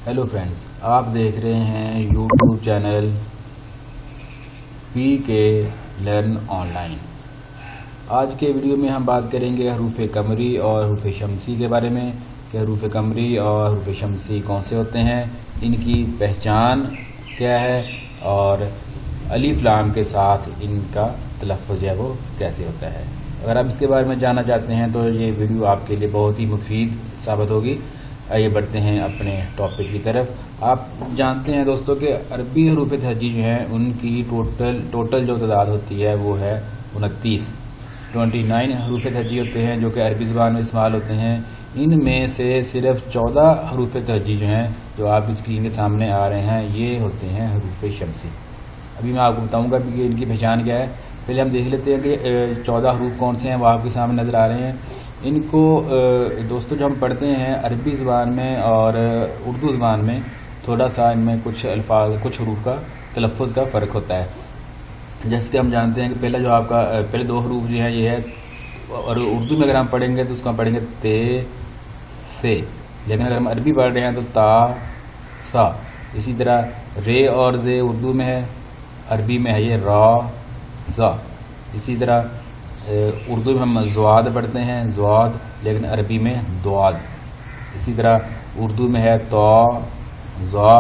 Hello friends, आप देख रहे हैं YouTube channel PK learn online. आज के वीडियो में हम बात करेंगे हरूफ कमरी और हरूफ शमसी के बारे में कि हरूफ कमरी और हरूफ शमसी कौन से होते हैं, इनकी पहचान क्या है और अलिफ लाम के साथ इनका तलफ़्फ़ुज़ है वो कैसे होता है। अगर आप इसके बारे में जानना चाहते हैं तो ये वीडियो आपके लिए बहुत ही मुफीद साबित होगी। आइए बढ़ते हैं अपने टॉपिक की तरफ। आप जानते हैं दोस्तों कि अरबी हरूफ तहज्जी जो हैं उनकी टोटल जो तादाद होती है वो है 29 हरूफ तहज्जी होते हैं जो कि अरबी ज़ुबान में इस्तेमाल होते हैं। इनमें से सिर्फ 14 हरूफ तहज्जी जो हैं जो आप स्क्रीन के सामने आ रहे हैं ये होते हैं हरूफ शमसी। अभी मैं आपको बताऊंगा कि इनकी पहचान क्या है। पहले हम देख लेते हैं कि 14 हरूफ कौन से हैं, वो आपके सामने नज़र आ रहे हैं। इनको दोस्तों जो हम पढ़ते हैं अरबी ज़ुबान में और उर्दू ज़ुबान में थोड़ा सा इनमें कुछ अल्फाज कुछ हरूफ का तलफ़्फ़ुज़ का फ़र्क होता है। जैसे कि हम जानते हैं कि पहला जो आपका पहले 2 हरूफ जो है ये है, और उर्दू में अगर हम पढ़ेंगे तो उसको हम पढ़ेंगे ते से, लेकिन अगर हम अरबी पढ़ रहे हैं तो ता सा। इसी तरह रे और जे उर्दू में है, अरबी में है ये रा ज़ा। इसी तरह उर्दू में हम ज़्वाद पढ़ते हैं ज़्वाद, लेकिन अरबी में दुआद। इसी तरह उर्दू में है तो ज़ा,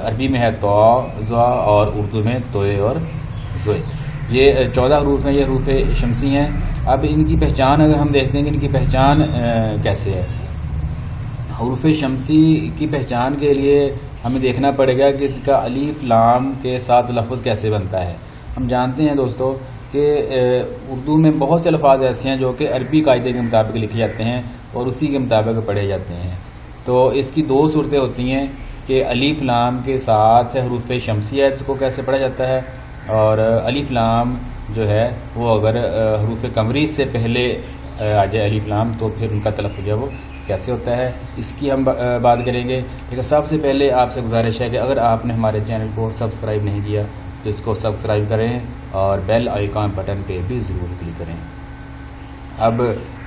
अरबी में है तो ज़ा, और उर्दू में तोए और ज़ोए। ये 14 हरूफ हैं, ये हरूफ शमसी हैं। अब इनकी पहचान अगर हम देखते हैं कि इनकी पहचान कैसे है, हरूफ शमसी की पहचान के लिए हमें देखना पड़ेगा कि इसका अलीफ लाम के साथ लफ्ज़ कैसे बनता है। हम जानते हैं दोस्तों कि उर्दू में बहुत से अल्फाज ऐसे हैं जो कि अरबी कायदे के मुताबिक लिखे जाते हैं और उसी के मुताबिक पढ़े जाते हैं। तो इसकी 2 सूरतें होती हैं कि अलीफ लाम के साथ हरूफ शमसी है जिसको कैसे पढ़ा जाता है, और अलीफ लाम जो है वो अगर हरूफ कमरी से पहले आ जाए अलीफ लाम तो फिर उनका तलफ़्फ़ुज़ है वो कैसे होता है, इसकी हम बात करेंगे। लेकिन सबसे पहले आपसे गुजारिश है कि अगर आपने हमारे चैनल को सब्सक्राइब नहीं किया तो इसको सब्सक्राइब करें और बेल आइकॉन बटन पे भी ज़रूर क्लिक करें। अब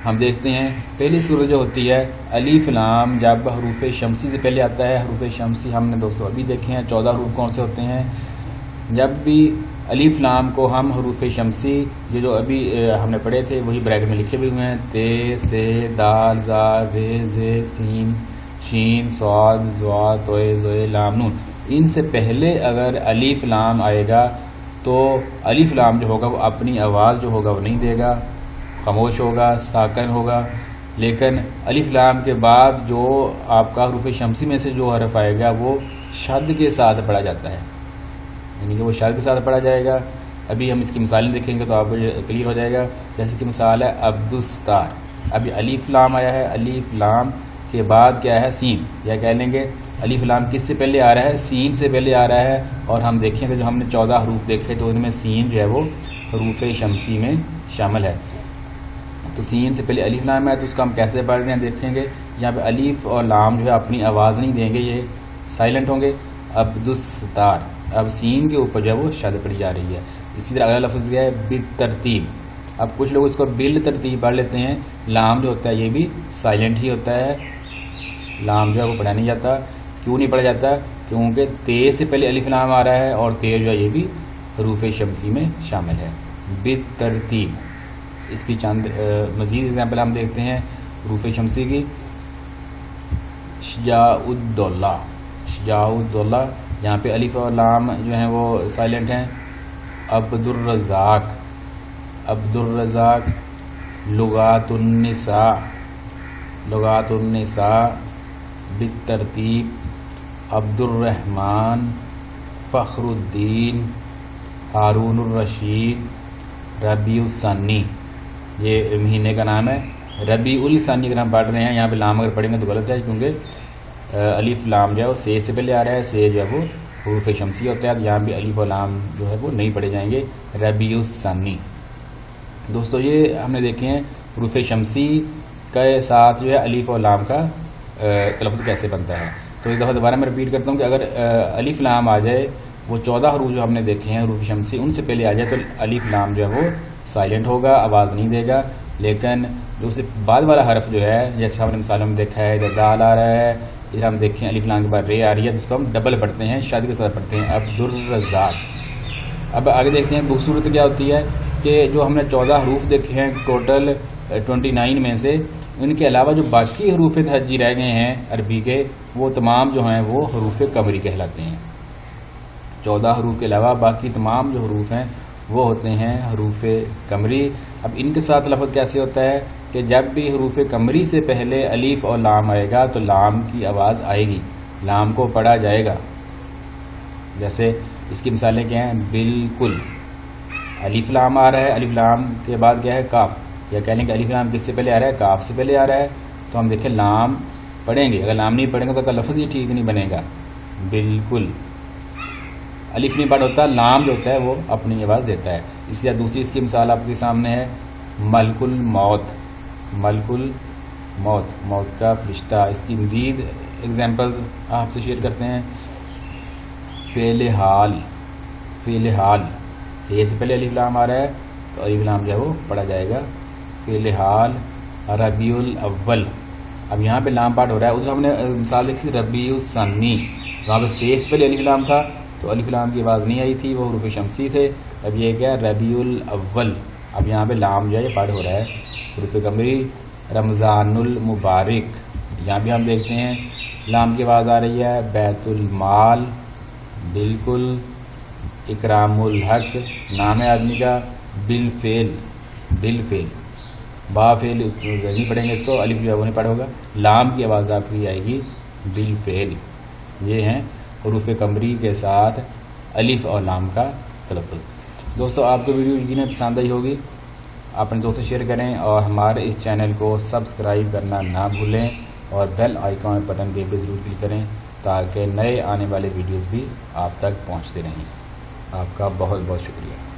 हम देखते हैं पहली सूरत जो होती है अलीफ लाम, जब हरूफ शमसी से पहले आता है। हरूफ शमसी हमने दोस्तों अभी देखे हैं 14 हरूफ कौन से होते हैं। जब भी अलीफ लाम को हम हरूफ शमसी ये जो अभी हमने पढ़े थे वही ब्रैकेट में लिखे भी हुए हैं, ते से दाल जा रे जे सीन शीन स्वाद ज़्वा तोए ज़ोए लाम नून, इनसे पहले अगर अलीफ लाम आएगा तो अलीफ लाम जो होगा वो अपनी आवाज़ जो होगा वो नहीं देगा, खामोश होगा, साकन होगा। लेकिन अलीफ लाम के बाद जो आपका हरूफ शमसी में से जो हरफ आएगा वो शद के साथ पढ़ा जाता है, यानी कि वो शद के साथ पढ़ा जाएगा। अभी हम इसकी मिसालें देखेंगे तो आपको क्लियर हो जाएगा। जैसे कि मिसाल है अब्दुस्तार। अभी अलीफ लाम आया है, अलीफ लाम के बाद क्या है सीन, या कह लेंगे अलीफ लाम किससे पहले आ रहा है, सीन से पहले आ रहा है। और हम देखेंगे जो हमने 14 हरूफ देखे तो उनमें सीन जो है वो हरूफ शमसी में शामिल है। तो सीन से पहले अलीफ लाम है तो उसका हम कैसे पढ़ रहे हैं देखेंगे। यहाँ पे अलीफ और लाम जो है अपनी आवाज़ नहीं देंगे, ये साइलेंट होंगे। अब्दुस्तार, अब सीन के ऊपर जो है वो शद पड़ी जा रही है। इसी तरह अगला लफ्ज़ गया है बितरतीब। अब कुछ लोग इसको बिल तरतीब पढ़ लेते हैं। लाम जो होता है ये भी साइलेंट ही होता है, लाम जो है वो पढ़ा नहीं जाता। क्यों नहीं पढ़ा जाता? क्योंकि ते से पहले अलीफ लाम आ रहा है और ते जो है ये भी हरूफ शमसी में शामिल है। बितरतीब, इसकी चंद मजीद एग्जाम्पल हम देखते हैं हरूफ शमसी की। शजाउद्दौला, शजाउद्दौला, यहाँ पे अलीफ और लाम जो है वो साइलेंट हैं। अब्दुर्रज़ाक, अब्दुर्रज़ाक। लुगातुन्निसा, लुगातुन्निसा बितरतीब। अब्दुर्रहमान, फ़खरुद्दीन, हारूनुर रशीद, रबीउल सन्नी, ये महीने का नाम है। रबीउल सन्नी अगर हम पढ़ रहे हैं, यहाँ पे लाम अगर पढ़ेंगे तो गलत है क्योंकि अलीफ लाम जो है वो से पहले आ रहा है, से जो है वो हरूफ शमसी होता है। यहाँ भी अलीफ और लाम जो है वो नहीं पढ़े जाएंगे। रबीउल सन्नी। दोस्तों ये हमने देखे हैं हरूफ शमसी के साथ जो है अलीफ और लाम का तलफ़्फ़ुज़ कैसे बनता है। तो एक दफ़ा दोबारा मैं रिपीट करता हूँ कि अगर अलीफ लाम आ जाए, वो 14 हरूफ जो हमने देखे हैं हरूफ शमसी उनसे पहले आ जाए तो अलीफ लाम जो है वो साइलेंट होगा, आवाज़ नहीं देगा। लेकिन जो उससे बाद वाला हरफ जो है, जैसे हमने मिसालों में देखा है, इधर दाल आ रहा है, ادھر ہم دیکھیں الف لام کے بعد رے آ رہی ہے، جس کو ہم ڈبل پڑھتے ہیں، شادی کے ساتھ پڑھتے ہیں عبدالرزاق۔ اب آگے دیکھتے ہیں دوسری صورت کیا ہوتی ہے کہ جو ہم نے 14 حروف دیکھے ہیں ٹوٹل 29 میں سے، ان کے علاوہ جو باقی حروف تہجی رہ گئے ہیں عربی کے، وہ تمام جو ہیں وہ حروف قمری کہلاتے ہیں۔ 14 حروف کے علاوہ باقی تمام جو حروف ہیں وہ ہوتے ہیں حروف قمری۔ اب ان کے ساتھ لفظ کیسے ہوتا ہے کہ جب بھی حروف قمری سے پہلے الف اور لام آئے گا تو لام کی آواز آئے گی، لام کو پڑھا جائے گا۔ جیسے اس کی مثالیں کیا ہیں؟ بالکل، الف لام آ رہا ہے، الف لام کے بعد کیا ہے؟ کاف، یا کہہ لیں کہ الف لام کس سے پہلے آ رہا ہے؟ کاف سے پہلے آ رہا ہے، تو ہم دیکھیں لام پڑھیں گے، اگر لام نہیں پڑھیں گے تو لفظ ہی ٹھیک نہیں بنے گا۔ بالکل الف نہیں پڑھ ہوتا، لام جو ہوتا ہے وہ اپنی آواز دیتا ہے۔ اس لیے دوسری اس کی مثال آپ کے سامنے ہے ملک الموت، ملک الموت، موت کا فرشتہ۔ اس کی مزید ایگزامپلز آپ سے شیئر کرتے ہیں۔ فعل حال، فعل حال، یہ سے پہلے الف لام آ رہا ہے تو الف لام جو ہے وہ پڑھا جائے گا۔ فعل حال ربیع الاول، اب یہاں پہ لام پاٹ ہو رہا ہے، ادھر ہم نے مثال دیکھی ربیع الثانی، وہاں پہ سے پہلے الف لام تھا تو الف لام کی آواز نہیں آئی تھی، وہ حروف شمسی تھے۔ اب یہ کیا ربیع الاول، اب یہاں پہ لام جو ہے یہ پاٹ ہو رہا ہے حروف قمری۔ رمضان المبارک، یہاں بھی ہم دیکھتے ہیں لام کی آواز آ رہی ہے۔ بیت المال، بالکل۔ اکرام الحق، نام ہے آدمی کا۔ بالفعل، بالفعل، با فعل نہیں پڑھیں گے اس کو، الف جو ہے وہ نہیں پڑھا ہوگا، لام کی آواز آپ کی آئے گی بالفعل۔ یہ ہیں حروف قمری کے ساتھ الف اور لام کا تلفظ۔ دوستو آپ کو ویڈیو یقیناً پسند آئی ہوگی، اپنے دوستوں سے شیئر کریں اور ہمارے اس چینل کو سبسکرائب کرنا نہ بھولیں اور بیل آئیکن بٹن کے پہ ضرور کلک کریں تاکہ نئے آنے والے ویڈیوز بھی آپ تک پہنچتے رہیں۔ آپ کا بہت بہت شکریہ۔